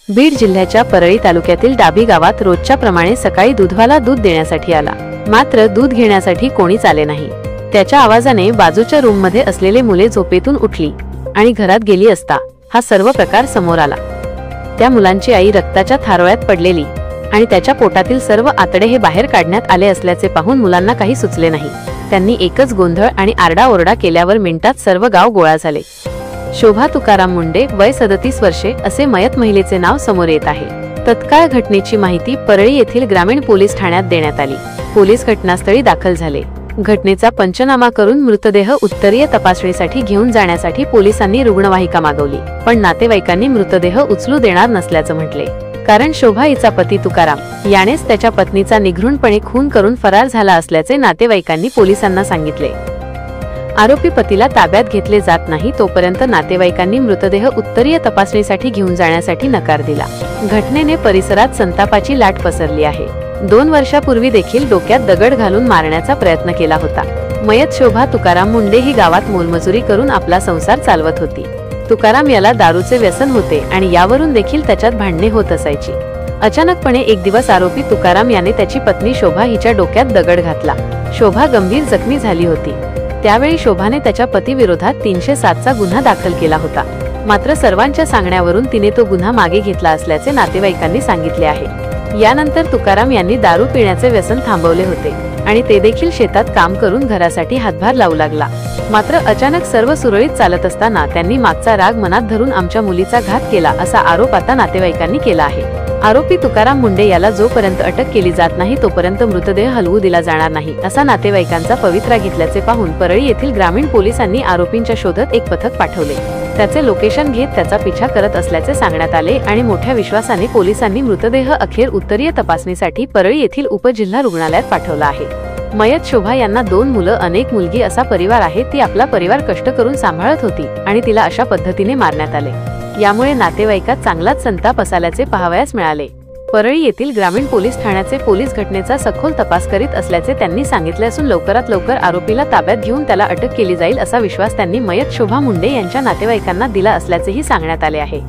बीड जिल्ह्याच्या परळी तालुक्यातील डाभी गावात रोजच्या प्रमाणे सकाळी दूधवाला दूध देण्यासाठी आला, मात्र दूध घेण्यासाठी कोणीच आले नाही। त्याच्या आवाजाने बाजूच्या रूममध्ये असलेले मुले झोपेतून उठली आणि घरात गेली असता हा सर्व प्रकार समोर आला। त्या मुलांची आई रक्ताच्या थारोळ्यात पडलेली आणि त्याच्या पोटातील सर्व आतडे हे बाहेर काढण्यात आले असल्याचे पाहून मुलांना काही सुचले नाही। त्यांनी एकच गोंधळ आणि आरडाओरडा केल्यावर मिनिटात सर्व गाव गोळा झाले। शोभा तुकाराम मुंडे, वय 37 वर्षे असे मयत महिलेचे नाव समोर येत आहे। तत्काळ घटनेची माहिती परळी येथील ग्रामीण पोलीस ठाण्यात देण्यात आली। पोलीस घटनास्थळी दाखल झाले। घटनेचा पंचनामा करून मृतदेह उत्तरीय तपासणीसाठी घेऊन जाण्यासाठी पोलिसांनी रुग्णवाहिका मागवली, पण नातेवाईकांनी मृतदेह उचलू देणार नसल्याचं म्हटले, कारण शोभा हिचा पती तुकाराम यानेच त्याच्या पत्नीचा निघृणपणे खून करून फरार झाला असल्याचे नातेवाईकांनी पोलिसांना सांगितले। आरोपी पतीला ताब्यात घेतले जात नाही तोपर्यंत नातेवाईकांनी मृतदेह उत्तरीय तपासणीसाठी घेऊन जाण्यासाठी नकार दिला। घटनेने परिसरात संतापाची लाट पसरली आहे। 2 वर्षापूर्वी देखील डोक्यात दगड घालून मारण्याचा प्रयत्न केला होता। मयत शोभा तुकाराम मुंडे ही गावात मोलमजुरी करून आपला संसार चालवत होती। तुकाराम याला दारूचे व्यसन होते आणि यावरून देखील त्याच्यात भांडणे होत असायची। अचानकपणे एक दिवस आरोपी तुकाराम याने त्याची पत्नी शोभा हिच्या डोक्यात दगड घातला। शोभा गंभीर जखमी झाली होती। त्यावेळी शोभाने त्याच्या पतीविरोधात 307 चा गुन्हा दाखल केला होता, मात्र सर्वांच्या सांगण्यावरून तिने तो गुन्हा मागे घेतला असल्याचे नातेवाईकांनी सांगितले आहे। यानंतर तुकाराम यांनी दारू पिण्याचे व्यसन थांबवले होते आणि ते देखील शेतात काम करून घरासाठी हातभार लावू लागला। मात्र अचानक सर्व सुरळीत चालत असताना त्यांनी मागचा राग मनात धरून आमच्या मुलीचा घात केला असा आरोप आता नातेवाईकांनी केला आहे। आरोपी तुकाराम मुंडे याला जोपर्यंत अटक केली जात नाही तोपर्यंत मृतदेह हलवू दिला जाणार नाही असा नातेवाईकांचा पवित्रा घेतल्याचे पाहून परळी येथील ग्रामीण पोलिसांनी आरोपींच्या शोधात एक पथक पाठवले। त्याचे लोकेशन घेत त्याचा पिछा करत असल्याचे सांगण्यात आले आणि मोठ्या विश्वासाने पोलिसांनी मृतदेह अखेर उत्तरीय तपासणीसाठी परळी येथील उपजिल्हा रुग्णालयात पाठवला आहे। मयत शोभा यांना 2 मुलं अनेक मुलगी असा परिवार आहे। ती आपला परिवार कष्ट करून सांभाळत होती आणि तिला अशा पद्धतीने मारण्यात आले। यामुळे नातेवाईकात चांगलाच संताप असल्याचे पाहावयास मिळाले। परळी येथील ग्रामीण पोलीस ठाण्याचे पोलीस घटनेचा सखोल तपास करीत असल्याचे त्यांनी सांगितले असून लवकरात लवकर आरोपीला ताब्यात घेऊन त्याला अटक केली जाईल असा विश्वास त्यांनी मयत शोभा मुंडे यांच्या नातेवाईकांना दिला असल्याचेही सांगण्यात आले आहे।